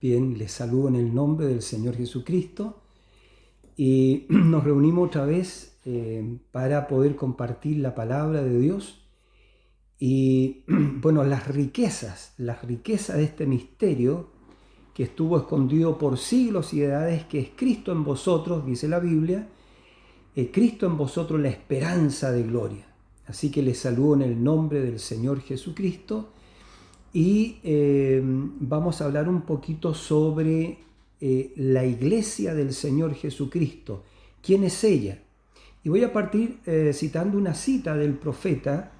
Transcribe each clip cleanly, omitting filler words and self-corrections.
Bien, les saludo en el nombre del Señor Jesucristo y nos reunimos otra vez para poder compartir la palabra de Dios y bueno, las riquezas de este misterio que estuvo escondido por siglos y edades, que es Cristo en vosotros, dice la Biblia, Cristo en vosotros la esperanza de gloria. Así que les saludo en el nombre del Señor Jesucristo. Y vamos a hablar un poquito sobre la iglesia del Señor Jesucristo. ¿Quién es ella? Y voy a partir citando una cita del profeta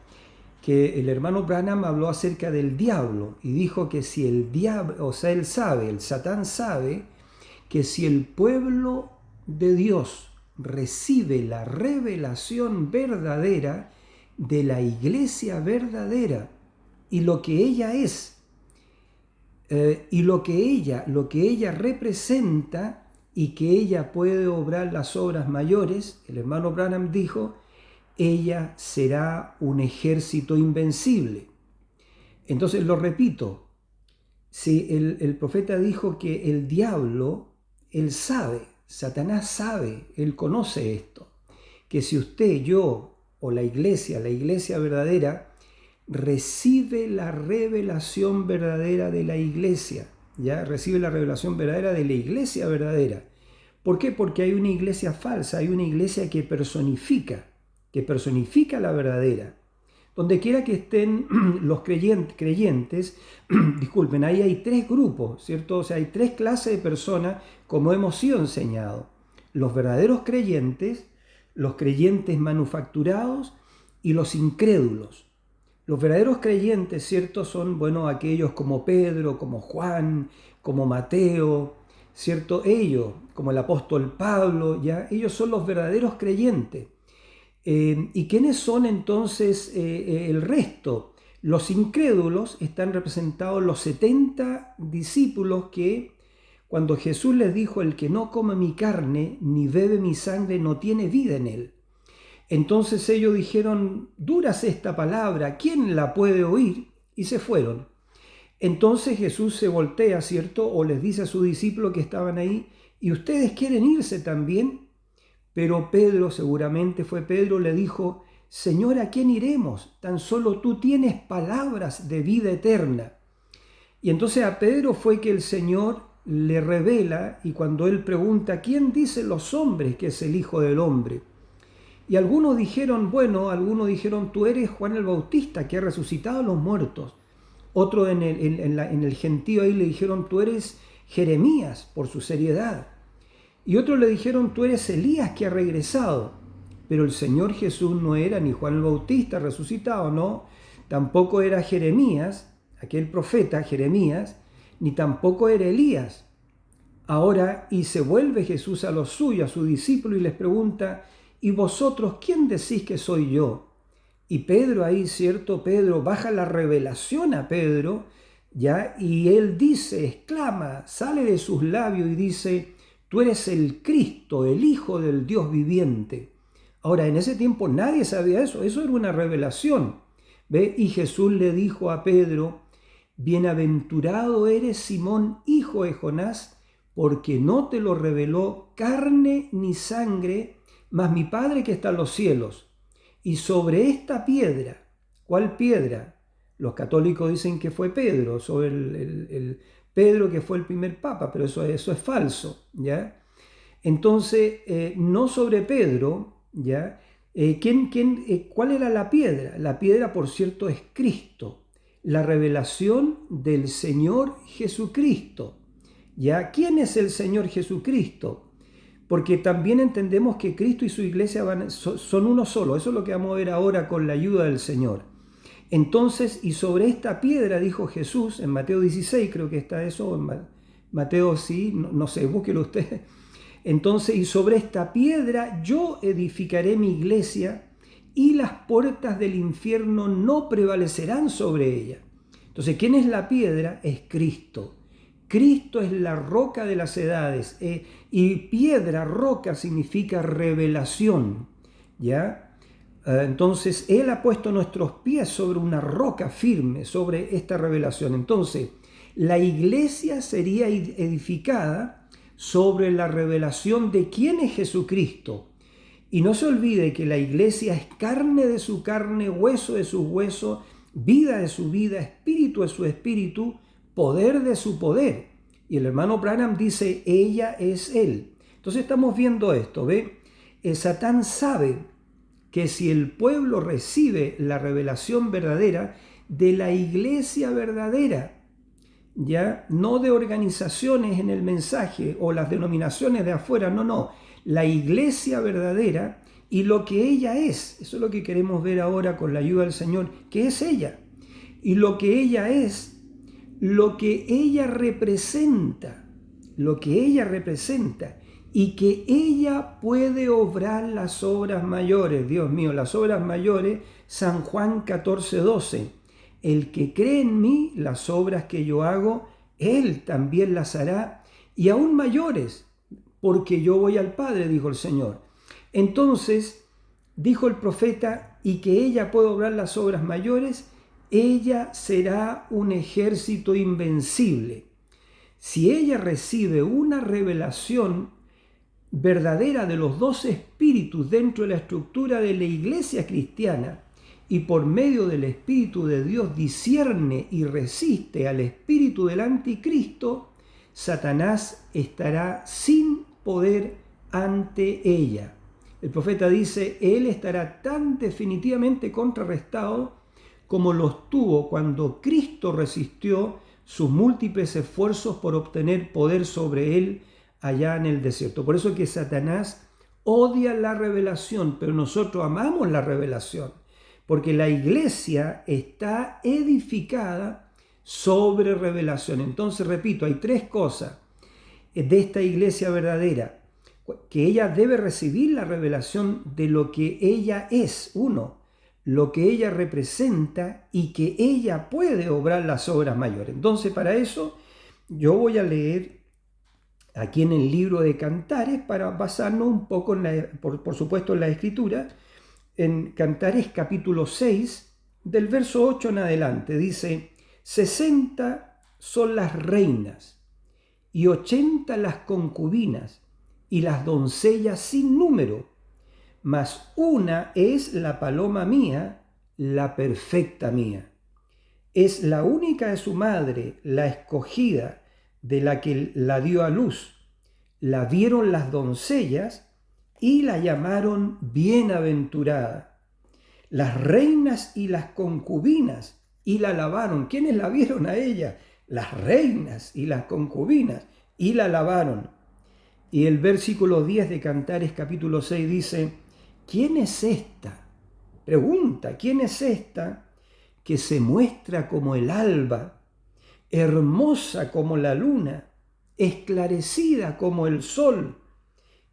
que el hermano Branham habló acerca del diablo y dijo que si el diablo, o sea, el Satán sabe que si el pueblo de Dios recibe la revelación verdadera de la iglesia verdadera, y lo que ella es, y lo que ella representa, y que ella puede obrar las obras mayores, el hermano Branham dijo, ella será un ejército invencible. Entonces lo repito, si el profeta dijo que el diablo, él sabe, Satanás sabe, él conoce esto, que si usted, yo o la iglesia verdadera, recibe la revelación verdadera de la iglesia, ¿ya? Recibe la revelación verdadera de la iglesia verdadera. ¿Por qué? Porque hay una iglesia falsa, hay una iglesia que personifica la verdadera. Donde quiera que estén los creyentes, disculpen, ahí hay tres grupos, ¿cierto? O sea, hay tres clases de personas, como hemos sido enseñados. Los verdaderos creyentes, los creyentes manufacturados y los incrédulos. Los verdaderos creyentes, ¿cierto? Son, bueno, aquellos como Pedro, como Juan, como Mateo, ¿cierto? Ellos, como el apóstol Pablo, ¿ya? Ellos son los verdaderos creyentes. ¿Y quiénes son entonces el resto? Los incrédulos están representados los 70 discípulos que cuando Jesús les dijo, el que no come mi carne ni bebe mi sangre no tiene vida en él. Entonces ellos dijeron, dura es esta palabra, ¿quién la puede oír? Y se fueron. Entonces Jesús se voltea, ¿cierto? O les dice a sus discípulos que estaban ahí, ¿y ustedes quieren irse también? Pero Pedro, seguramente fue Pedro, le dijo, Señor, ¿a quién iremos? Tan solo tú tienes palabras de vida eterna. Y entonces a Pedro fue que el Señor le revela, y cuando él pregunta, ¿quién dicen los hombres que es el Hijo del Hombre? Y algunos dijeron, tú eres Juan el Bautista, que ha resucitado a los muertos. Otros en el gentío ahí le dijeron, tú eres Jeremías, por su seriedad. Y otros le dijeron, tú eres Elías, que ha regresado. Pero el Señor Jesús no era ni Juan el Bautista resucitado, no. Tampoco era Jeremías, aquel profeta Jeremías, ni tampoco era Elías. Ahora, y se vuelve Jesús a los suyos, a sus discípulos, y les pregunta, ¿y vosotros quién decís que soy yo? Y Pedro ahí, ¿cierto? Pedro baja la revelación a Pedro, ¿ya? Y él dice, exclama, sale de sus labios y dice, tú eres el Cristo, el Hijo del Dios viviente. Ahora, en ese tiempo nadie sabía eso era una revelación, ¿ve? Y Jesús le dijo a Pedro, bienaventurado eres Simón, hijo de Jonás, porque no te lo reveló carne ni sangre, mas mi Padre que está en los cielos. Y sobre esta piedra, ¿cuál piedra? Los católicos dicen que fue Pedro, sobre el Pedro que fue el primer papa, pero eso es falso, ¿ya? Entonces, no sobre Pedro, ¿ya? ¿Cuál era la piedra? La piedra, por cierto, es Cristo, la revelación del Señor Jesucristo, ¿ya? ¿Quién es el Señor Jesucristo? Porque también entendemos que Cristo y su iglesia son uno solo. Eso es lo que vamos a ver ahora con la ayuda del Señor. Entonces, y sobre esta piedra, dijo Jesús, en Mateo 16, creo que está eso, en Mateo sí, no sé, búsquelo usted. Entonces, y sobre esta piedra yo edificaré mi iglesia y las puertas del infierno no prevalecerán sobre ella. Entonces, ¿quién es la piedra? Es Cristo. Cristo es la roca de las edades, y piedra, roca, significa revelación, ¿ya? Entonces, Él ha puesto nuestros pies sobre una roca firme, sobre esta revelación. Entonces, La iglesia sería edificada sobre la revelación de quién es Jesucristo. Y no se olvide que la iglesia es carne de su carne, hueso de su hueso, vida de su vida, espíritu de su espíritu, poder de su poder. Y el hermano Branham dice, ella es él. Entonces estamos viendo esto, ¿ve? El Satán sabe que si el pueblo recibe la revelación verdadera de la iglesia verdadera, ya no de organizaciones en el mensaje o las denominaciones de afuera, no, la iglesia verdadera y lo que ella es, eso es lo que queremos ver ahora con la ayuda del Señor, que es ella, y lo que ella es, lo que ella representa, y que ella puede obrar las obras mayores. Dios mío, las obras mayores, San Juan 14:12. El que cree en mí, las obras que yo hago, él también las hará, y aún mayores, porque yo voy al Padre, dijo el Señor. Entonces, dijo el profeta, y que ella puede obrar las obras mayores, ella será un ejército invencible. Si ella recibe una revelación verdadera de los dos espíritus dentro de la estructura de la iglesia cristiana y por medio del Espíritu de Dios discierne y resiste al espíritu del anticristo, Satanás estará sin poder ante ella. El profeta dice, él estará tan definitivamente contrarrestado como lo estuvo cuando Cristo resistió sus múltiples esfuerzos por obtener poder sobre él allá en el desierto. Por eso que Satanás odia la revelación, pero nosotros amamos la revelación, porque la iglesia está edificada sobre revelación. Entonces, repito, hay tres cosas de esta iglesia verdadera, que ella debe recibir la revelación de lo que ella es, uno, lo que ella representa y que ella puede obrar las obras mayores. Entonces, para eso yo voy a leer aquí en el libro de Cantares para basarnos un poco, por supuesto, en la Escritura. En Cantares capítulo 6, del verso 8 en adelante, dice, 60 son las reinas y 80 las concubinas y las doncellas sin número, mas una es la paloma mía, la perfecta mía. Es la única de su madre, la escogida, de la que la dio a luz. La vieron las doncellas y la llamaron bienaventurada. Las reinas y las concubinas y la alabaron. ¿Quiénes la vieron a ella? Las reinas y las concubinas y la alabaron. Y el versículo 10 de Cantares capítulo 6 dice, ¿quién es esta? Pregunta, ¿quién es esta que se muestra como el alba, hermosa como la luna, esclarecida como el sol,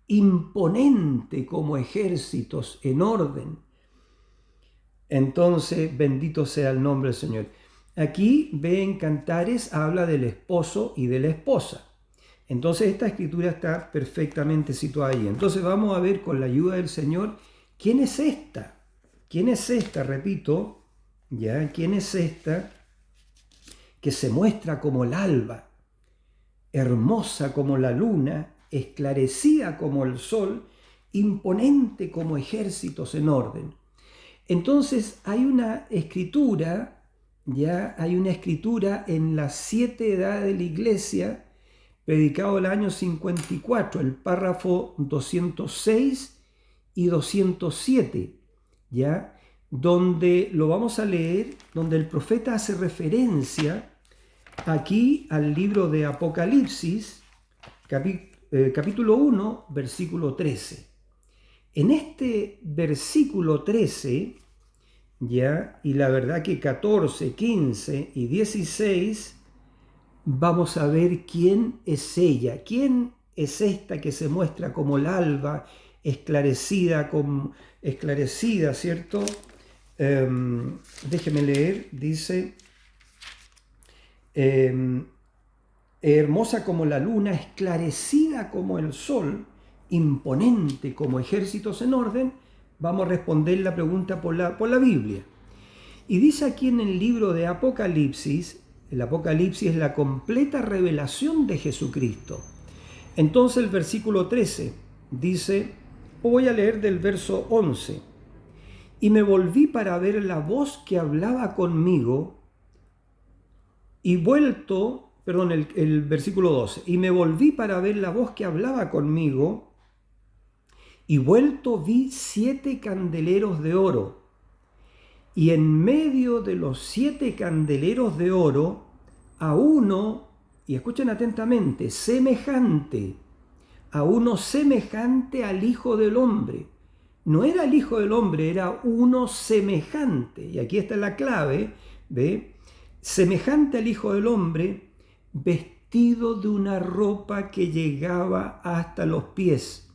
imponente como ejércitos en orden? Entonces, bendito sea el nombre del Señor. Aquí en Cantares habla del esposo y de la esposa. Entonces esta escritura está perfectamente situada ahí. Entonces vamos a ver con la ayuda del Señor, ¿quién es esta? ¿Quién es esta? Repito, ¿ya? ¿Quién es esta que se muestra como el alba, hermosa como la luna, esclarecida como el sol, imponente como ejércitos en orden? Entonces hay una escritura, ya hay una escritura en las 7 edades de la iglesia, predicado el año 54, el párrafo 206 y 207, ya, donde lo vamos a leer, donde el profeta hace referencia aquí al libro de Apocalipsis, capítulo 1, versículo 13. En este versículo 13, ya, y la verdad que 14, 15 y 16, vamos a ver quién es ella, quién es esta que se muestra como el alba, esclarecida, ¿cierto? Déjeme leer, dice, hermosa como la luna, esclarecida como el sol, imponente como ejércitos en orden. Vamos a responder la pregunta por la Biblia. Y dice aquí en el libro de Apocalipsis, El Apocalipsis es la completa revelación de Jesucristo. Entonces el versículo 13 dice, voy a leer del verso 11. Y me volví para ver la voz que hablaba conmigo y el versículo 12. Y me volví para ver la voz que hablaba conmigo y vuelto vi 7 candeleros de oro. Y en medio de los 7 candeleros de oro, a uno, y escuchen atentamente, semejante al Hijo del Hombre. No era el Hijo del Hombre, era uno semejante. Y aquí está la clave, ¿ve? Semejante al Hijo del Hombre, vestido de una ropa que llegaba hasta los pies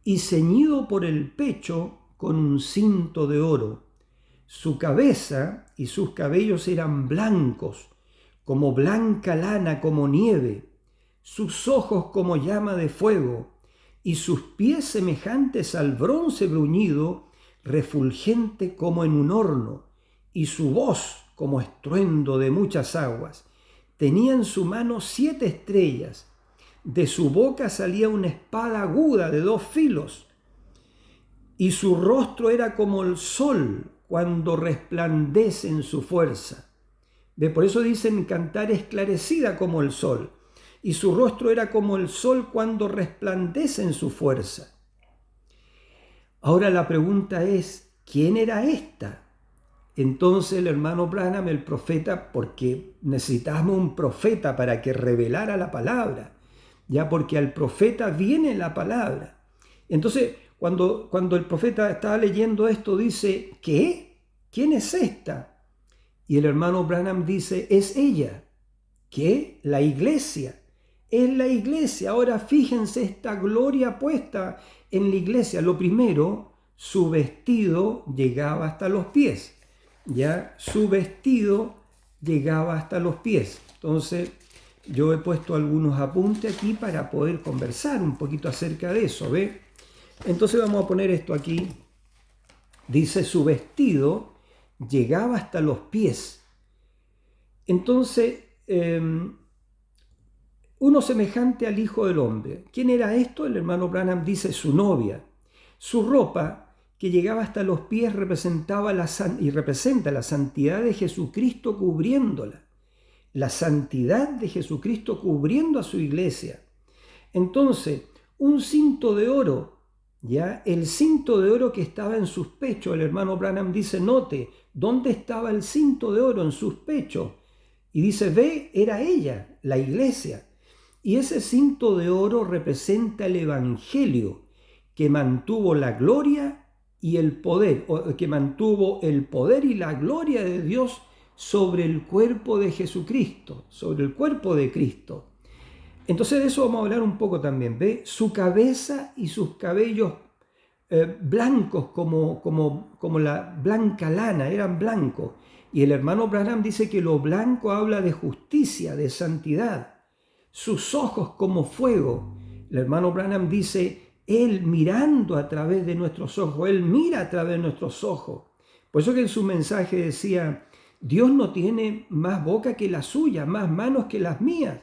y ceñido por el pecho con un cinto de oro. Su cabeza y sus cabellos eran blancos, como blanca lana, como nieve, sus ojos como llama de fuego, y sus pies semejantes al bronce bruñido, refulgente como en un horno, y su voz como estruendo de muchas aguas. Tenía en su mano 7 estrellas, de su boca salía una espada aguda de 2 filos, y su rostro era como el sol cuando resplandece en su fuerza. Por eso dicen cantar esclarecida como el sol. Y su rostro era como el sol cuando resplandece en su fuerza. Ahora la pregunta es, ¿quién era esta? Entonces el hermano Branham, el profeta, porque necesitábamos un profeta para que revelara la palabra, ya porque al profeta viene la palabra. Entonces, cuando el profeta estaba leyendo esto, dice, ¿qué? ¿Quién es esta? Y el hermano Branham dice, es ella. ¿Qué? La iglesia. Es la iglesia. Ahora fíjense esta gloria puesta en la iglesia. Lo primero, su vestido llegaba hasta los pies. Ya, su vestido llegaba hasta los pies. Entonces, yo he puesto algunos apuntes aquí para poder conversar un poquito acerca de eso, ¿ve? Entonces vamos a poner esto aquí. Dice, su vestido llegaba hasta los pies. Entonces, uno semejante al Hijo del Hombre. ¿Quién era esto? El hermano Branham dice su novia. Su ropa, que llegaba hasta los pies, representa la santidad de Jesucristo cubriéndola. La santidad de Jesucristo cubriendo a su iglesia. Entonces, un cinto de oro, ¿ya? El cinto de oro que estaba en sus pechos, el hermano Branham dice, note, ¿dónde estaba el cinto de oro? En sus pechos. Y dice, ve, era ella, la iglesia. Y ese cinto de oro representa el evangelio que mantuvo la gloria y el poder, que mantuvo el poder y la gloria de Dios sobre el cuerpo de Jesucristo, sobre el cuerpo de Cristo. Entonces de eso vamos a hablar un poco también, ¿ve? Su cabeza y sus cabellos blancos como la blanca lana, eran blancos. Y el hermano Branham dice que lo blanco habla de justicia, de santidad. Sus ojos como fuego. El hermano Branham dice, Él mirando a través de nuestros ojos, Él mira a través de nuestros ojos. Por eso que en su mensaje decía, Dios no tiene más boca que la suya, más manos que las mías.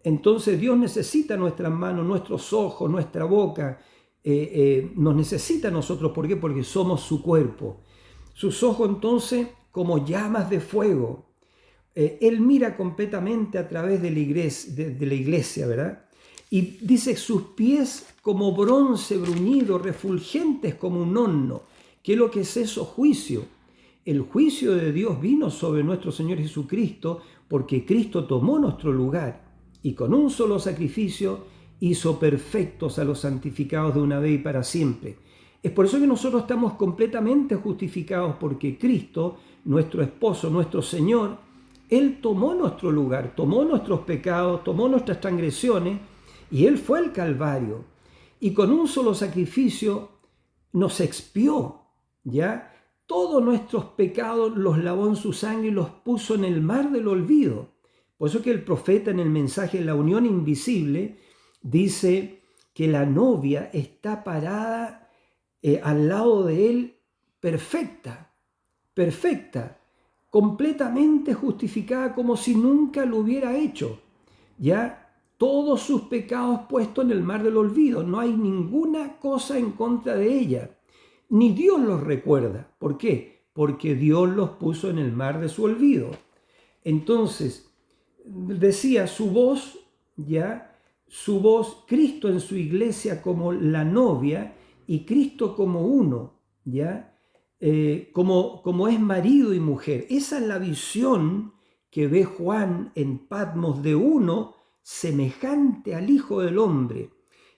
Entonces Dios necesita nuestras manos, nuestros ojos, nuestra boca, nos necesita a nosotros. ¿Por qué? Porque somos su cuerpo. Sus ojos entonces como llamas de fuego. Él mira completamente a través de la iglesia, ¿verdad? Y dice sus pies como bronce bruñido, refulgentes como un horno. ¿Qué es lo que es eso? Juicio. El juicio de Dios vino sobre nuestro Señor Jesucristo porque Cristo tomó nuestro lugar y con un solo sacrificio hizo perfectos a los santificados de una vez y para siempre. Es por eso que nosotros estamos completamente justificados porque Cristo, nuestro esposo, nuestro Señor, Él tomó nuestro lugar, tomó nuestros pecados, tomó nuestras transgresiones y Él fue al Calvario. Y con un solo sacrificio nos expió, ¿ya? Todos nuestros pecados los lavó en su sangre y los puso en el mar del olvido. Por eso que el profeta en el mensaje de la unión invisible dice que la novia está parada al lado de él perfecta, perfecta. completamente justificada como si nunca lo hubiera hecho. Ya todos sus pecados puestos en el mar del olvido. No hay ninguna cosa en contra de ella. Ni Dios los recuerda. ¿Por qué? Porque Dios los puso en el mar de su olvido. Entonces, decía su voz, Cristo en su iglesia como la novia y Cristo como uno, como es marido y mujer. Esa es la visión que ve Juan en Patmos de uno semejante al Hijo del Hombre,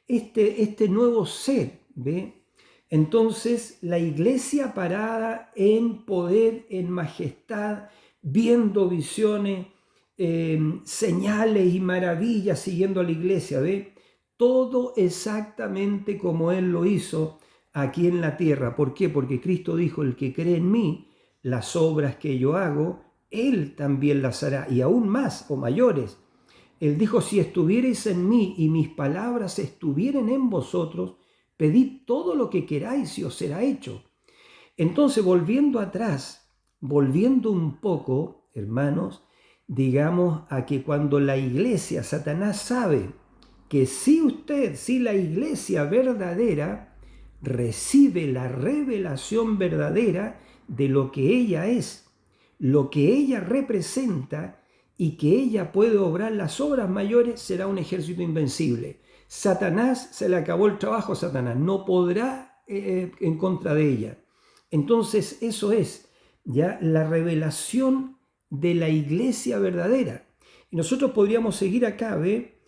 este nuevo ser, ¿ve? Entonces la iglesia parada en poder, en majestad, viendo visiones, señales y maravillas, siguiendo a la iglesia, ¿ve? Todo exactamente como Él lo hizo aquí en la tierra. ¿Por qué? Porque Cristo dijo, el que cree en mí, las obras que yo hago, Él también las hará, y aún más o mayores. Él dijo, si estuvierais en mí y mis palabras estuvieren en vosotros, pedid todo lo que queráis y os será hecho. Entonces, volviendo atrás, volviendo un poco, hermanos, digamos a que cuando la iglesia, Satanás sabe que si la iglesia verdadera recibe la revelación verdadera de lo que ella es, lo que ella representa y que ella puede obrar las obras mayores, será un ejército invencible. Satanás, se le acabó el trabajo a Satanás, no podrá en contra de ella. Entonces eso es ya la revelación de la iglesia verdadera. Y nosotros podríamos seguir acá, ¿ve?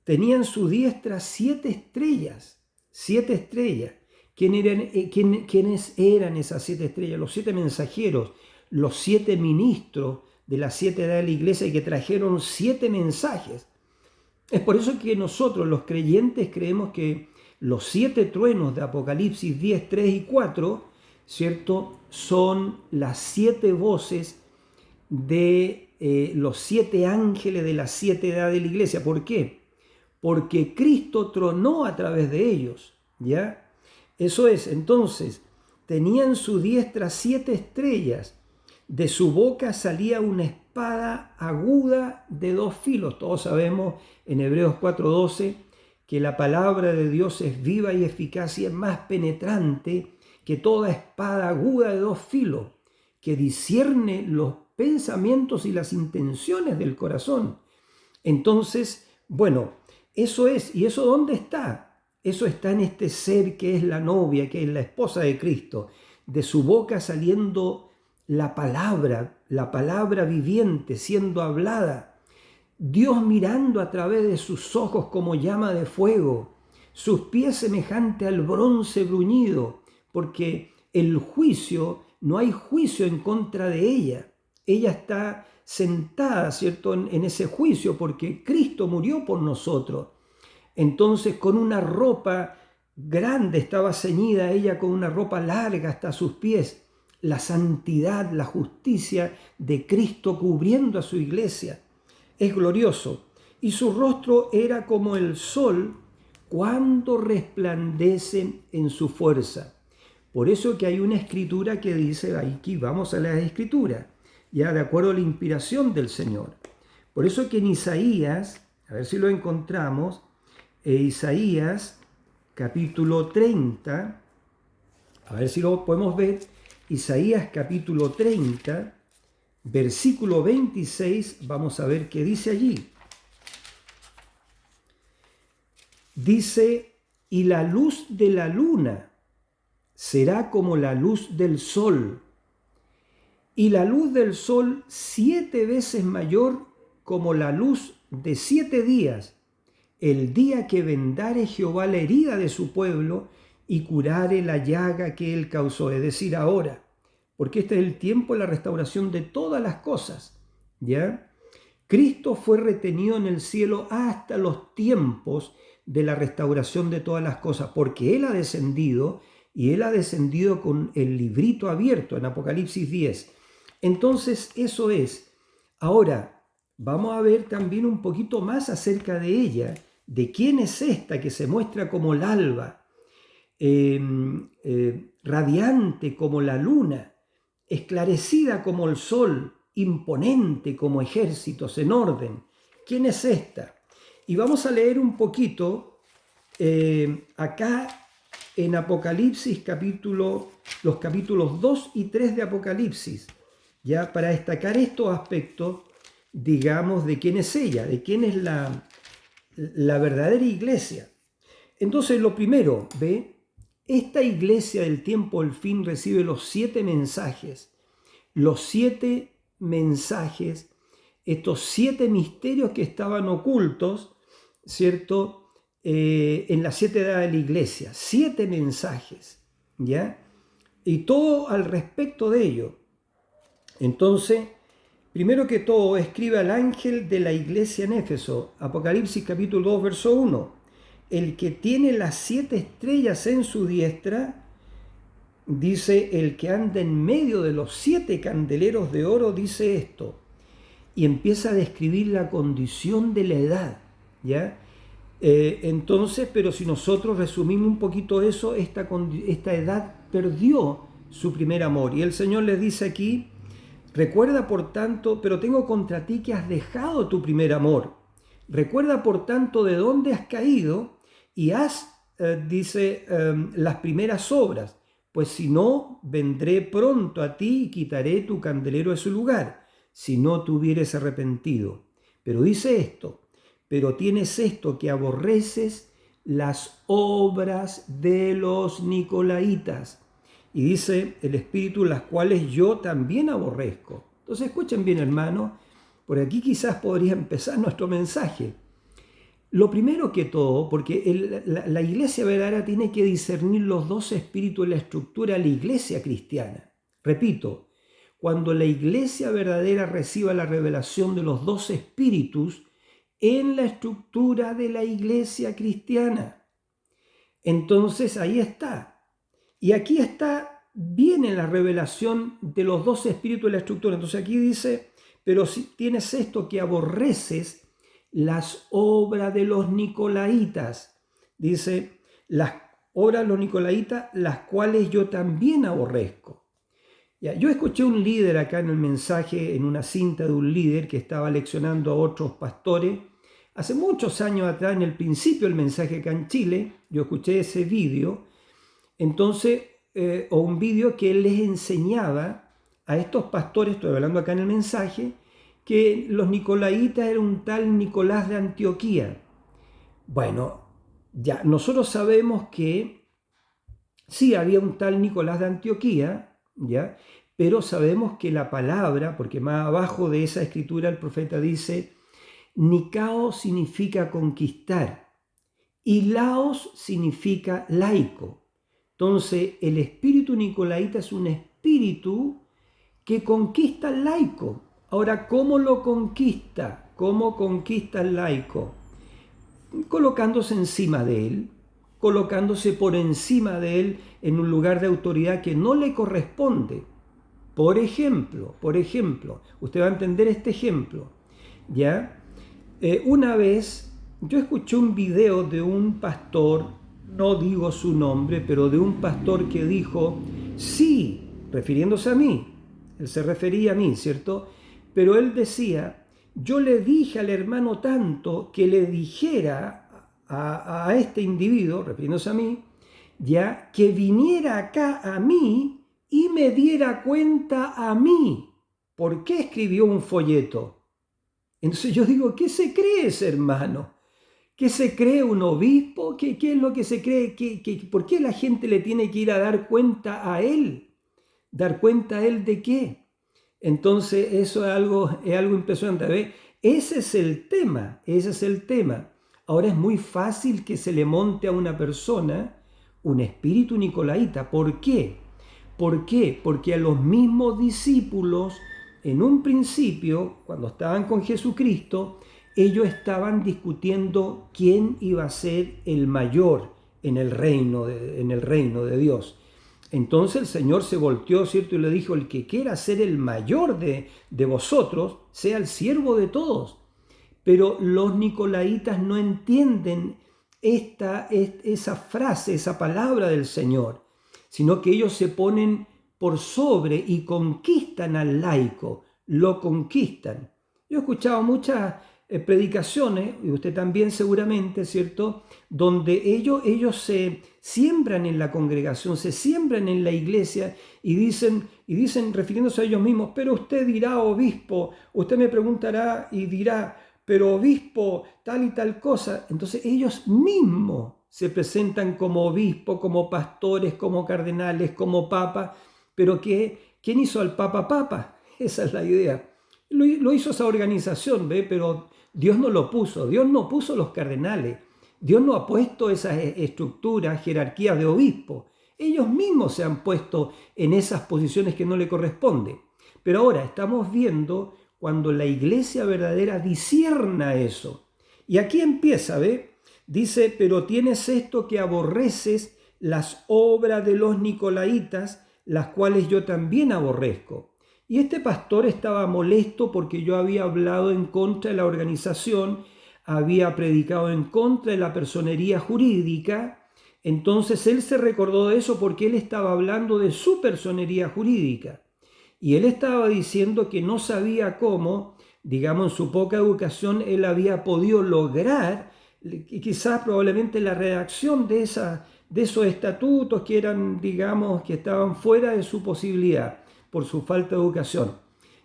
Tenía en su diestra 7 estrellas, 7 estrellas. ¿Quiénes eran esas 7 estrellas? Los 7 mensajeros, los 7 ministros de las 7 edades de la iglesia que trajeron 7 mensajes. Es por eso que nosotros, los creyentes, creemos que los 7 truenos de Apocalipsis 10, 3 y 4, ¿cierto?, son las 7 voces de los 7 ángeles de las 7 edades de la iglesia. ¿Por qué? Porque Cristo tronó a través de ellos, ¿ya? Eso es, entonces, tenía en su diestra 7 estrellas, de su boca salía una espada aguda de 2 filos. Todos sabemos en Hebreos 4:12 que la palabra de Dios es viva y eficaz y es más penetrante que toda espada aguda de 2 filos, que discierne los pensamientos y las intenciones del corazón. Entonces, bueno, eso es. ¿Y eso dónde está? Eso está en este ser que es la novia, que es la esposa de Cristo. De su boca saliendo la palabra viviente siendo hablada. Dios mirando a través de sus ojos como llama de fuego. Sus pies semejante al bronce bruñido, porque el juicio, no hay juicio en contra de ella. Ella está sentada, ¿cierto?, en ese juicio porque Cristo murió por nosotros. Entonces, con una ropa grande estaba ceñida ella, con una ropa larga hasta sus pies. La santidad, la justicia de Cristo cubriendo a su iglesia. Es glorioso. Y su rostro era como el sol cuando resplandece en su fuerza. Por eso que hay una escritura que dice, aquí vamos a la escritura, ya de acuerdo a la inspiración del Señor. Por eso que en Isaías, a ver si lo encontramos, Isaías capítulo 30, a ver si lo podemos ver, Isaías capítulo 30, versículo 26, vamos a ver qué dice allí. Dice, y la luz de la luna será como la luz del sol, y la luz del sol 7 veces mayor como la luz de 7 días, el día que vendare Jehová la herida de su pueblo y curare la llaga que él causó, es decir, ahora, porque este es el tiempo de la restauración de todas las cosas, ¿ya? Cristo fue retenido en el cielo hasta los tiempos de la restauración de todas las cosas, porque Él ha descendido, y Él ha descendido con el librito abierto en Apocalipsis 10. Entonces, eso es. Ahora, vamos a ver también un poquito más acerca de ella, de quién es esta que se muestra como el alba, radiante como la luna. esclarecida como el sol, imponente como ejércitos en orden. ¿Quién es esta? Y vamos a leer un poquito acá en Apocalipsis, los capítulos 2 y 3 de Apocalipsis, ya para destacar estos aspectos, digamos, de quién es ella, de quién es la verdadera iglesia. Entonces, lo primero, ¿ve? Esta iglesia del tiempo del fin recibe los 7 mensajes. Los 7 mensajes, estos 7 misterios que estaban ocultos, ¿cierto? En las 7 edades de la iglesia. 7 mensajes, ¿ya? Y todo al respecto de ello. Entonces, primero que todo, escribe al ángel de la iglesia en Éfeso, Apocalipsis capítulo 2, verso 1. El que tiene las 7 estrellas en su diestra, dice, el que anda en medio de los 7 candeleros de oro, dice esto. Y empieza a describir la condición de la edad, ¿ya? Entonces, pero si nosotros resumimos un poquito eso, esta edad perdió su primer amor. Y el Señor les dice aquí, recuerda por tanto, pero tengo contra ti que has dejado tu primer amor. Recuerda por tanto de dónde has caído y haz, las primeras obras. Pues si no, vendré pronto a ti y quitaré tu candelero de su lugar, si no te hubieres arrepentido. Pero dice esto, pero tienes esto, que aborreces las obras de los nicolaítas. Y dice el Espíritu, las cuales yo también aborrezco. Entonces escuchen bien, hermanos, por aquí quizás podría empezar nuestro mensaje. Lo primero que todo, porque la iglesia verdadera tiene que discernir los 2 espíritus de la estructura de la iglesia cristiana. Repito, cuando la iglesia verdadera reciba la revelación de los 2 espíritus en la estructura de la iglesia cristiana, entonces ahí está. Y aquí está, viene la revelación de los 2 espíritus de la estructura. Entonces aquí dice, pero si tienes esto, que aborreces las obras de los nicolaítas, dice, las obras de los nicolaítas, las cuales yo también aborrezco. Ya, yo escuché un líder acá en el mensaje, en una cinta de un líder que estaba leccionando a otros pastores, hace muchos años atrás, en el principio del mensaje acá en Chile, yo escuché ese vídeo, entonces, o un vídeo que él les enseñaba a estos pastores, estoy hablando acá en el mensaje, que los nicolaítas eran un tal Nicolás de Antioquía. Bueno, ya nosotros sabemos que sí había un tal Nicolás de Antioquía, ¿ya? Pero sabemos que la palabra, porque más abajo de esa escritura el profeta dice, Nicao significa conquistar y Laos significa laico. Entonces, el espíritu nicolaíta es un espíritu que conquista al laico. Ahora, ¿cómo lo conquista? ¿Cómo conquista al laico? Colocándose encima de él, colocándose por encima de él en un lugar de autoridad que no le corresponde. Por ejemplo, usted va a entender este ejemplo, ¿ya? Una vez yo escuché un video de un pastor, no digo su nombre, pero de un pastor que dijo, sí, refiriéndose a mí, él se refería a mí, ¿cierto? Pero él decía, yo le dije al hermano tanto que le dijera a este individuo, refiriéndose a mí, ya, que viniera acá a mí y me diera cuenta a mí. ¿Por qué escribió un folleto? Entonces yo digo, ¿qué se cree ese hermano? ¿Qué se cree un obispo? ¿Qué es lo que se cree? ¿Por qué la gente le tiene que ir a dar cuenta a él? ¿Dar cuenta a él de qué? Entonces eso es algo impresionante. ¿Ve? Ese es el tema. Ahora es muy fácil que se le monte a una persona un espíritu nicolaíta. ¿Por qué? ¿Por qué? Porque a los mismos discípulos, en un principio, cuando estaban con Jesucristo, ellos estaban discutiendo quién iba a ser el mayor en el reino de Dios. Entonces el Señor se volteó, ¿cierto? Y le dijo, el que quiera ser el mayor de vosotros, sea el siervo de todos. Pero los nicolaítas no entienden esa frase, esa palabra del Señor, sino que ellos se ponen por sobre y conquistan al laico, lo conquistan. Yo he escuchado muchas predicaciones, y usted también seguramente, ¿cierto?, donde ellos se siembran en la congregación, se siembran en la iglesia y dicen, refiriéndose a ellos mismos, pero usted dirá, obispo, usted me preguntará y dirá, pero obispo, tal y tal cosa. Entonces ellos mismos se presentan como obispo, como pastores, como cardenales, como papa, pero ¿quién hizo al papa papa? Esa es la idea. Lo hizo esa organización, ¿ve? Pero Dios no lo puso, Dios no puso los cardenales, Dios no ha puesto esas estructuras, jerarquías de obispo. Ellos mismos se han puesto en esas posiciones que no le corresponden. Pero ahora estamos viendo cuando la iglesia verdadera discierna eso. Y aquí empieza, ¿ve? Dice, pero tienes esto que aborreces las obras de los nicolaítas, las cuales yo también aborrezco. Y este pastor estaba molesto porque yo había hablado en contra de la organización, había predicado en contra de la personería jurídica. Entonces él se recordó de eso porque él estaba hablando de su personería jurídica. Y él estaba diciendo que no sabía cómo, digamos, en su poca educación, él había podido lograr, quizás probablemente la redacción de esos estatutos que eran, digamos, que estaban fuera de su posibilidad por su falta de educación,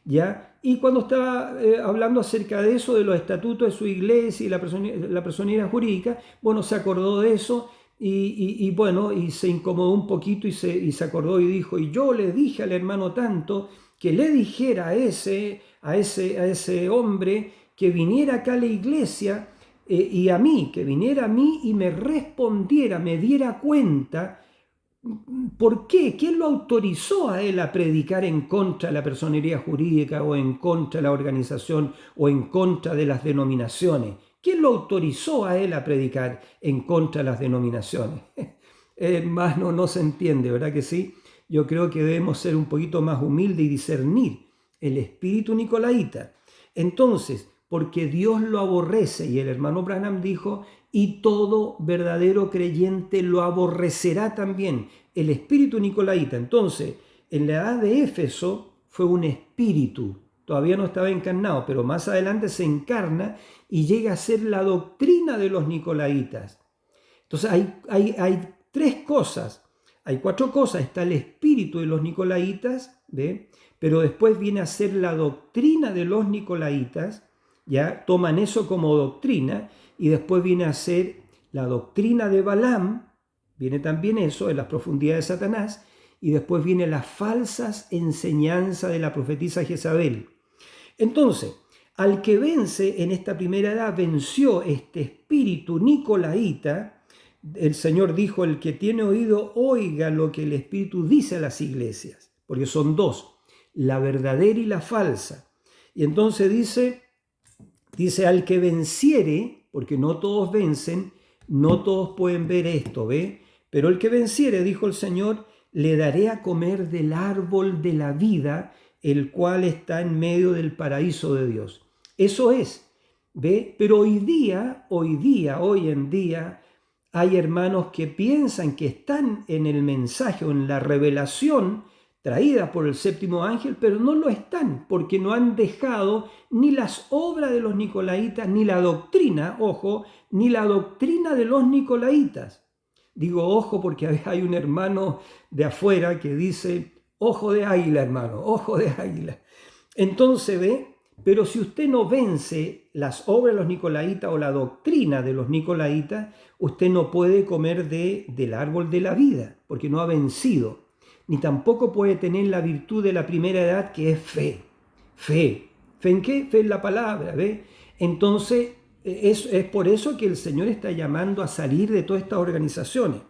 ¿ya? Y cuando estaba hablando acerca de eso, de los estatutos de su iglesia y la personería jurídica, bueno, se acordó de eso y bueno, y se incomodó un poquito y se acordó y dijo, y yo le dije al hermano tanto que le dijera a ese hombre que viniera acá a la iglesia y a mí, que viniera a mí y me respondiera, me diera cuenta. ¿Por qué? ¿Quién lo autorizó a él a predicar en contra de la personería jurídica o en contra de la organización o en contra de las denominaciones? ¿Quién lo autorizó a él a predicar en contra de las denominaciones? Hermano, no se entiende, ¿verdad que sí? Yo creo que debemos ser un poquito más humildes y discernir el espíritu nicolaíta. Entonces, porque Dios lo aborrece, y el hermano Branham dijo, y todo verdadero creyente lo aborrecerá también, el espíritu nicolaíta. Entonces, en la edad de Éfeso fue un espíritu, todavía no estaba encarnado, pero más adelante se encarna y llega a ser la doctrina de los nicolaítas. Entonces hay tres cosas, hay cuatro cosas, está el espíritu de los nicolaítas, ¿ve? Pero después viene a ser la doctrina de los nicolaítas, ya toman eso como doctrina, y después viene a ser la doctrina de Balaam, viene también eso en las profundidades de Satanás, y después viene las falsas enseñanzas de la profetisa Jezabel. Entonces, al que vence en esta primera edad, venció este espíritu nicolaíta. El Señor dijo, el que tiene oído, oiga lo que el Espíritu dice a las iglesias, porque son dos, la verdadera y la falsa. Y entonces dice al que venciere, porque no todos vencen, no todos pueden ver esto, ¿ve? Pero el que venciere, dijo el Señor, le daré a comer del árbol de la vida, el cual está en medio del paraíso de Dios. Eso es, ¿ve? Pero hoy en día, hay hermanos que piensan que están en el mensaje o en la revelación traída por el séptimo ángel, pero no lo están, porque no han dejado ni las obras de los nicolaítas, ni la doctrina, ojo, ni la doctrina de los nicolaítas. Digo ojo porque hay un hermano de afuera que dice, ojo de águila, hermano, ojo de águila. Entonces ve, pero si usted no vence las obras de los nicolaítas o la doctrina de los nicolaítas, usted no puede comer del árbol de la vida, porque no ha vencido. Ni tampoco puede tener la virtud de la primera edad, que es fe. ¿Fe en qué? Fe en la palabra, ¿ve? Entonces, es por eso que el Señor está llamando a salir de todas estas organizaciones.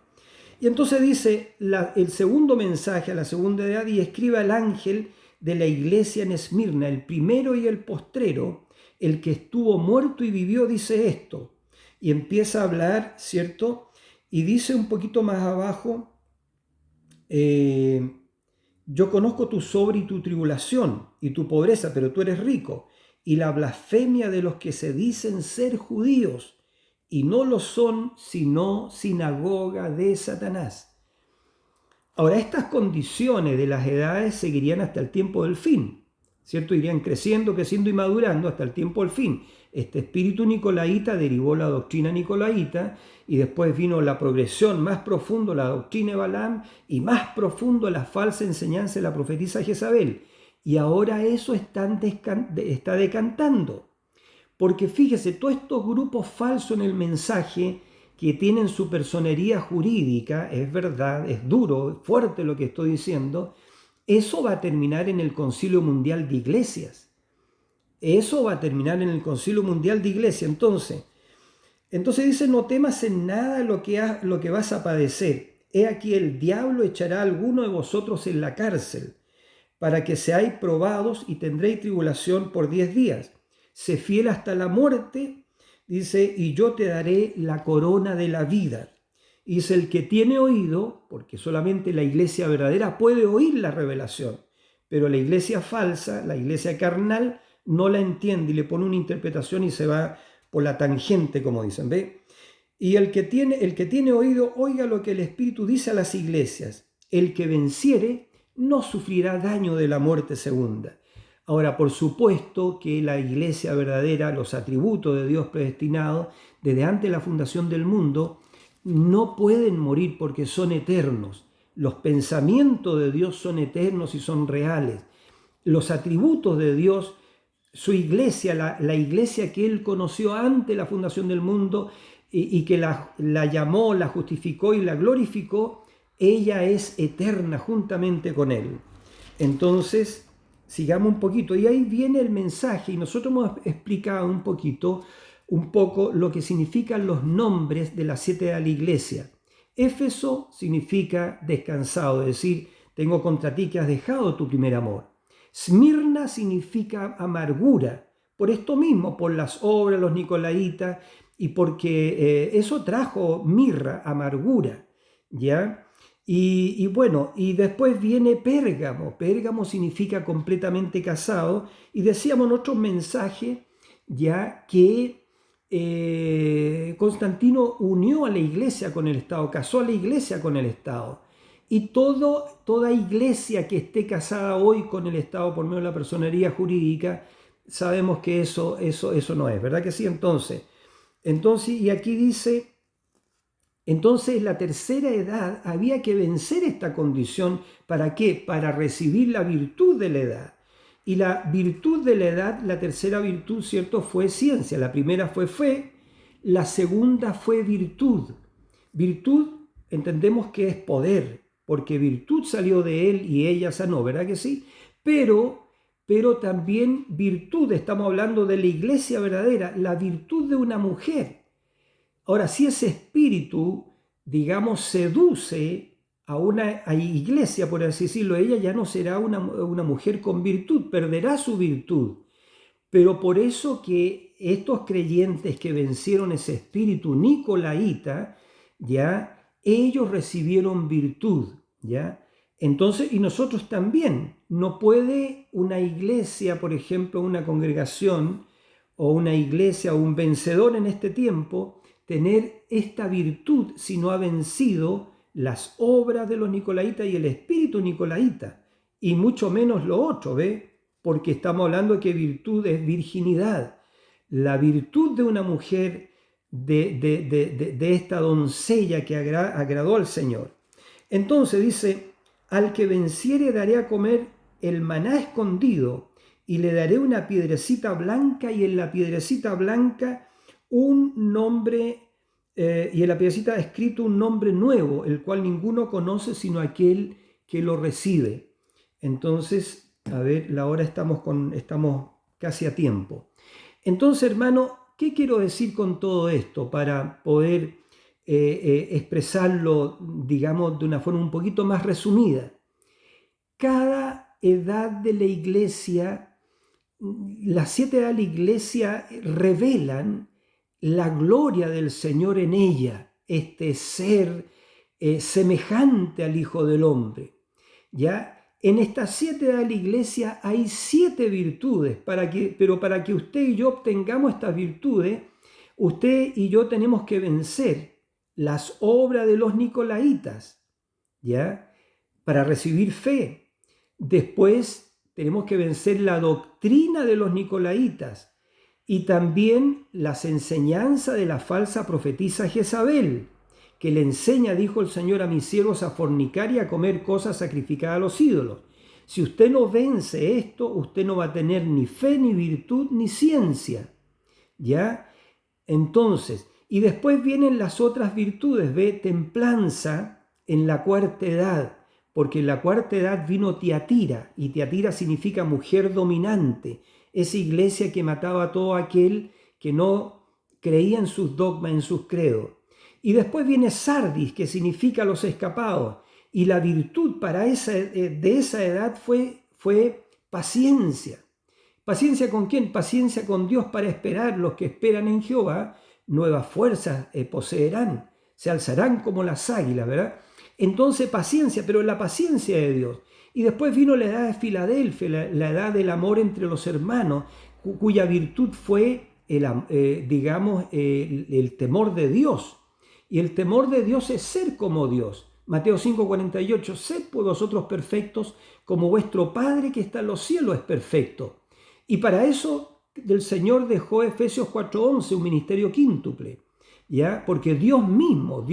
Y entonces dice el segundo mensaje a la segunda edad, y escribe al ángel de la iglesia en Esmirna, el primero y el postrero, el que estuvo muerto y vivió, dice esto. Y empieza a hablar, ¿cierto? Y dice un poquito más abajo, yo conozco tu obra y tu tribulación y tu pobreza, pero tú eres rico, y la blasfemia de los que se dicen ser judíos y no lo son, sino sinagoga de Satanás. Ahora, estas condiciones de las edades seguirían hasta el tiempo del fin, ¿cierto? Irían creciendo, creciendo y madurando hasta el tiempo del fin. Este espíritu nicolaíta derivó la doctrina nicolaíta y después vino la progresión más profundo, la doctrina de Balaam, y más profundo la falsa enseñanza de la profetisa Jezabel. Y ahora eso está decantando. Porque fíjese, todos estos grupos falsos en el mensaje que tienen su personería jurídica, es verdad, es duro, fuerte lo que estoy diciendo, eso va a terminar en el Concilio Mundial de Iglesias. Eso va a terminar en el Concilio Mundial de Iglesias. Entonces dice, no temas en nada lo que vas a padecer. He aquí el diablo echará a alguno de vosotros en la cárcel, para que seáis probados y tendréis tribulación por 10 días. Sé fiel hasta la muerte, dice, y yo te daré la corona de la vida. Y dice, el que tiene oído, porque solamente la iglesia verdadera puede oír la revelación, pero la iglesia falsa, la iglesia carnal, no la entiende y le pone una interpretación y se va por la tangente, como dicen, ¿ve? Y el que tiene oído, oiga lo que el Espíritu dice a las iglesias. El que venciere no sufrirá daño de la muerte segunda. Ahora, por supuesto que la iglesia verdadera, los atributos de Dios predestinados, desde antes de la fundación del mundo, no pueden morir porque son eternos. Los pensamientos de Dios son eternos y son reales. Los atributos de Dios, su iglesia, la iglesia que Él conoció antes de la fundación del mundo y que la llamó, la justificó y la glorificó, ella es eterna juntamente con Él. Entonces, sigamos un poquito. Y ahí viene el mensaje y nosotros hemos explicado un poco lo que significan los nombres de las 7 de la iglesia. Éfeso significa descansado, es decir, tengo contra ti que has dejado tu primer amor. Esmirna significa amargura, por esto mismo, por las obras de los nicolaitas y porque eso trajo mirra, amargura, ¿ya? Y bueno, y después viene Pérgamo. Pérgamo significa completamente casado. Y decíamos en otro mensaje ya que Constantino unió a la iglesia con el Estado, casó a la iglesia con el Estado. Y toda iglesia que esté casada hoy con el Estado por medio de la personería jurídica, sabemos que eso no es, ¿verdad que sí? Entonces, y aquí dice... Entonces, la tercera edad había que vencer esta condición. ¿Para qué? Para recibir la virtud de la edad. Y la virtud de la edad, la tercera virtud, ¿cierto? Fue ciencia. La primera fue fe, la segunda fue virtud. Virtud entendemos que es poder, porque virtud salió de él y ella sanó, ¿verdad que sí? Pero también virtud, estamos hablando de la iglesia verdadera, la virtud de una mujer. Ahora, si ese espíritu, digamos, seduce a una iglesia, por así decirlo, ella ya no será una mujer con virtud, perderá su virtud. Pero por eso que estos creyentes que vencieron ese espíritu nicolaíta, ya, ellos recibieron virtud, ya. Entonces, y nosotros también, no puede una iglesia, por ejemplo, una congregación o una iglesia o un vencedor en este tiempo, tener esta virtud si no ha vencido las obras de los nicolaitas y el espíritu nicolaíta, y mucho menos lo otro, ¿ve? Porque estamos hablando de que virtud es virginidad. La virtud de una mujer, de esta doncella que agradó al Señor. Entonces dice, al que venciere daré a comer el maná escondido, y le daré una piedrecita blanca, y en la piedrecita blanca un nombre, y en la piedrecita ha escrito un nombre nuevo, el cual ninguno conoce sino aquel que lo recibe. Entonces, a ver, la hora estamos casi a tiempo. Entonces, hermano, ¿qué quiero decir con todo esto para poder expresarlo, digamos, de una forma un poquito más resumida? Cada edad de la iglesia, las 7 edades de la iglesia revelan la gloria del Señor en ella, este ser semejante al Hijo del Hombre. ¿Ya? En estas 7 edades de la iglesia hay 7 virtudes, pero para que usted y yo obtengamos estas virtudes, usted y yo tenemos que vencer las obras de los nicolaitas, ¿ya? para recibir fe. Después tenemos que vencer la doctrina de los nicolaítas y también las enseñanzas de la falsa profetisa Jezabel, que le enseña, dijo el Señor, a mis siervos a fornicar y a comer cosas sacrificadas a los ídolos. Si usted no vence esto, usted no va a tener ni fe, ni virtud, ni ciencia. ¿Ya? Entonces, y después vienen las otras virtudes, ve, templanza en la cuarta edad, porque en la cuarta edad vino Tiatira, y Tiatira significa mujer dominante, esa iglesia que mataba a todo aquel que no creía en sus dogmas, en sus credos. Y después viene Sardis, que significa los escapados, y la virtud para de esa edad fue paciencia. ¿Paciencia con quién? Paciencia con Dios para esperar. Los que esperan en Jehová, nuevas fuerzas poseerán, se alzarán como las águilas, ¿verdad? Entonces paciencia, pero la paciencia de Dios. Y después vino la edad de Filadelfia, la edad del amor entre los hermanos, cuya virtud fue, el temor de Dios. Y el temor de Dios es ser como Dios. Mateo 5:48, sed pues vosotros perfectos, como vuestro Padre que está en los cielos es perfecto. Y para eso el Señor dejó Efesios 4:11, un ministerio quíntuple, ¿ya? Porque Dios mismo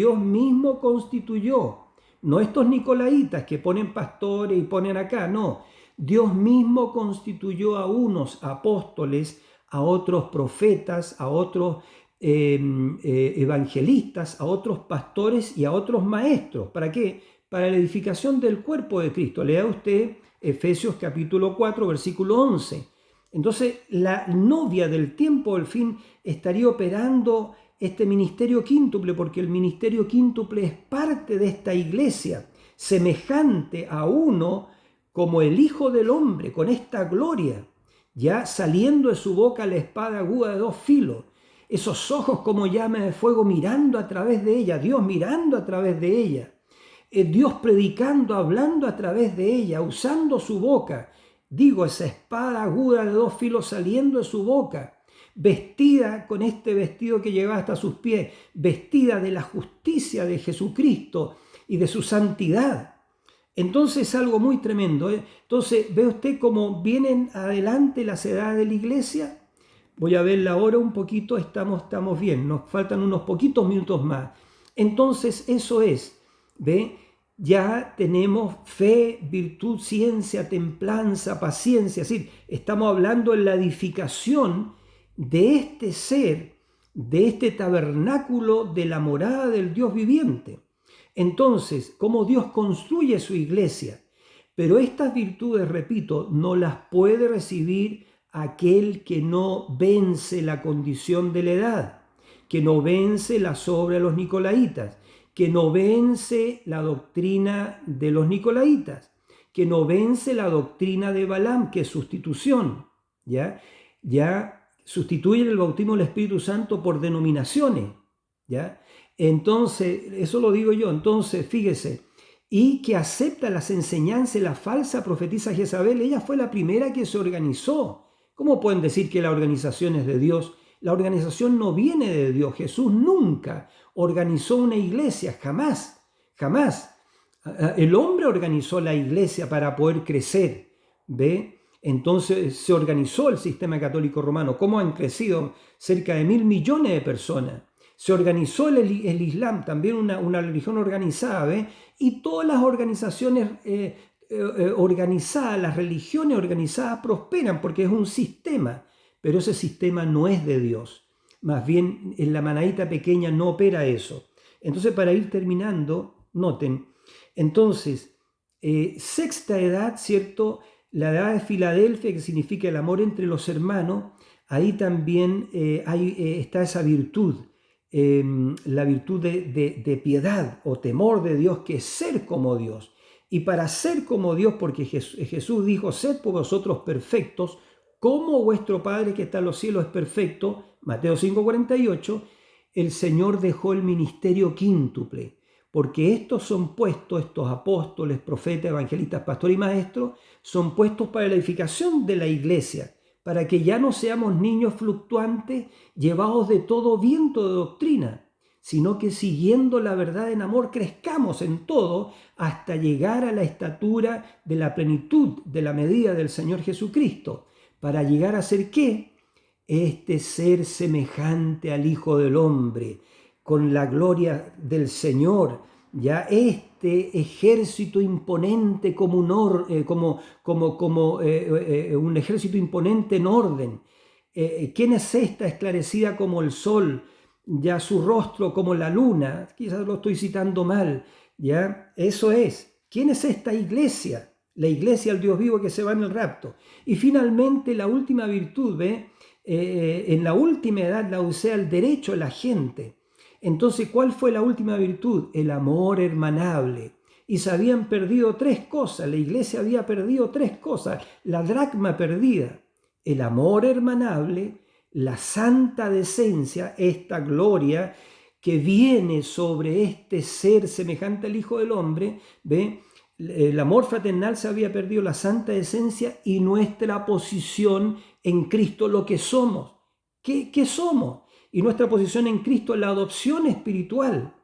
constituyó, no estos nicolaítas que ponen pastores y ponen acá, no. Dios mismo constituyó a unos apóstoles, a otros profetas, a otros evangelistas, a otros pastores y a otros maestros. ¿Para qué? Para la edificación del cuerpo de Cristo. Lea usted Efesios capítulo 4, versículo 11. Entonces, la novia del tiempo del fin estaría operando este ministerio quíntuple, porque el ministerio quíntuple es parte de esta iglesia, semejante a uno como el Hijo del Hombre, con esta gloria, ya saliendo de su boca la espada aguda de 2 filos, esos ojos como llama de fuego mirando a través de ella, Dios mirando a través de ella, Dios predicando, hablando a través de ella, usando su boca. Digo, esa espada aguda de 2 filos saliendo de su boca, vestida con este vestido que llegaba hasta sus pies, vestida de la justicia de Jesucristo y de su santidad. Entonces es algo muy tremendo. Entonces, ¿ve usted cómo vienen adelante las edades de la iglesia? Voy a verla ahora un poquito, estamos bien, nos faltan unos poquitos minutos más. Entonces eso es, ¿ve? Ya tenemos fe, virtud, ciencia, templanza, paciencia. Es decir, estamos hablando en la edificación de este ser, de este tabernáculo de la morada del Dios viviente. Entonces, cómo Dios construye su iglesia. Pero estas virtudes, repito, no las puede recibir aquel que no vence la condición de la edad, que no vence la obras de los nicolaítas, que no vence la doctrina de los nicolaítas, que no vence la doctrina de Balaam, que es sustitución, ¿ya? Ya sustituyen el bautismo del Espíritu Santo por denominaciones, ¿ya? Entonces, eso lo digo yo, entonces, fíjese, y que acepta las enseñanzas de la falsa profetisa Jezabel. Ella fue la primera que se organizó. ¿Cómo pueden decir que la organización es de Dios? La organización no viene de Dios. Jesús nunca organizó una iglesia, jamás, jamás. El hombre organizó la iglesia para poder crecer, ¿ve? Entonces se organizó el sistema católico romano. ¿Cómo han crecido? Cerca de 1.000 millones de personas. Se organizó el Islam, también una religión organizada, ¿ve? Y todas las organizaciones organizadas, las religiones organizadas prosperan porque es un sistema, pero ese sistema no es de Dios. Más bien en la manadita pequeña no opera eso. Entonces, para ir terminando, noten, entonces, sexta edad, ¿cierto? La edad de Filadelfia, que significa el amor entre los hermanos, ahí también está esa virtud, la virtud de piedad o temor de Dios, que es ser como Dios. Y para ser como Dios, porque Jesús dijo, sed por vosotros perfectos, como vuestro Padre que está en los cielos es perfecto, Mateo 5:48, el Señor dejó el ministerio quíntuple, porque estos son puestos, estos apóstoles, profetas, evangelistas, pastores y maestros, son puestos para la edificación de la iglesia, para que ya no seamos niños fluctuantes llevados de todo viento de doctrina, sino que siguiendo la verdad en amor crezcamos en todo hasta llegar a la estatura de la plenitud de la medida del Señor Jesucristo, para llegar a ser ¿qué? Ser semejante al Hijo del Hombre, con la gloria del Señor, ya ejército imponente como un ejército imponente en orden. ¿Quién es esta esclarecida como el sol, ya su rostro como la luna? Quizás lo estoy citando mal, ya eso es. ¿Quién es esta iglesia? La iglesia al Dios vivo que se va en el rapto. Y finalmente la última virtud, ¿ve? En la última edad Laodicea el derecho a la gente. Entonces, ¿cuál fue la última virtud? El amor hermanable. Y se habían perdido tres cosas, la iglesia había perdido tres cosas, la dracma perdida, el amor hermanable, la santa decencia, esta gloria que viene sobre este ser semejante al Hijo del Hombre, ¿ve? El amor fraternal se había perdido, la santa decencia y nuestra posición en Cristo, lo que somos. ¿Qué somos? Y nuestra posición en Cristo es la adopción espiritual.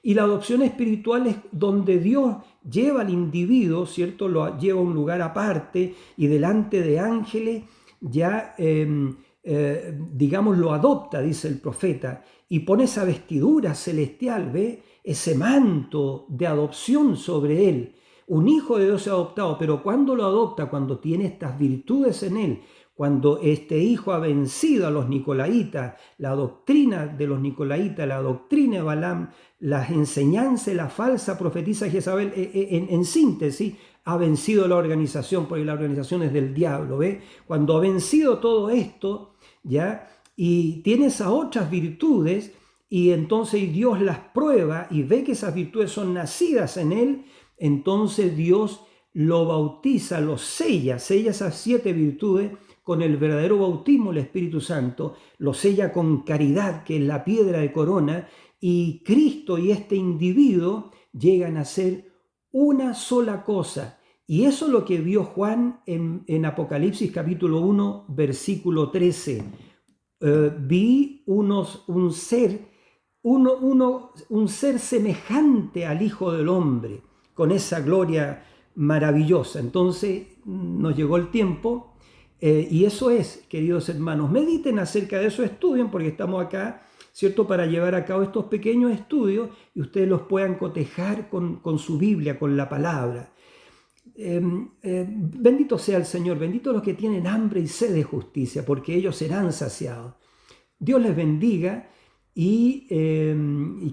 Y la adopción espiritual es donde Dios lleva al individuo, ¿cierto? Lo lleva a un lugar aparte y delante de ángeles, ya, digamos, lo adopta, dice el profeta, y pone esa vestidura celestial, ¿ve? Ese manto de adopción sobre él. Un hijo de Dios adoptado, pero ¿cuándo lo adopta? Cuando tiene estas virtudes en él. Cuando este hijo ha vencido a los nicolaitas, la doctrina de los nicolaitas, la doctrina de Balaam, las enseñanzas de la falsa profetisa Jezabel, en síntesis, ha vencido la organización, porque la organización es del diablo, ¿ve? Cuando ha vencido todo esto, ¿ya? Y tiene esas otras virtudes, y entonces Dios las prueba y ve que esas virtudes son nacidas en él, entonces Dios lo bautiza, lo sella esas 7 virtudes con el verdadero bautismo del Espíritu Santo, lo sella con caridad, que es la piedra de corona, y Cristo y este individuo llegan a ser una sola cosa. Y eso es lo que vio Juan en Apocalipsis capítulo 1, versículo 13. Vi un ser semejante al Hijo del Hombre, con esa gloria maravillosa. Entonces nos llegó el tiempo. Y eso es, queridos hermanos, mediten acerca de eso, estudien, porque estamos acá, ¿cierto?, para llevar a cabo estos pequeños estudios y ustedes los puedan cotejar con su Biblia, con la palabra. Bendito sea el Señor, benditos los que tienen hambre y sed de justicia, porque ellos serán saciados. Dios les bendiga y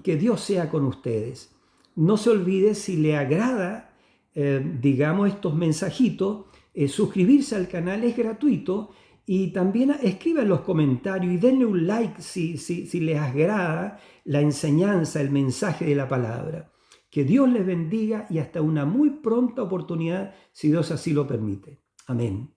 que Dios sea con ustedes. No se olvide, si le agrada, digamos, estos mensajitos, suscribirse al canal es gratuito, y también escriban los comentarios y denle un like si les agrada la enseñanza, el mensaje de la palabra. Que Dios les bendiga y hasta una muy pronta oportunidad, si Dios así lo permite. Amén.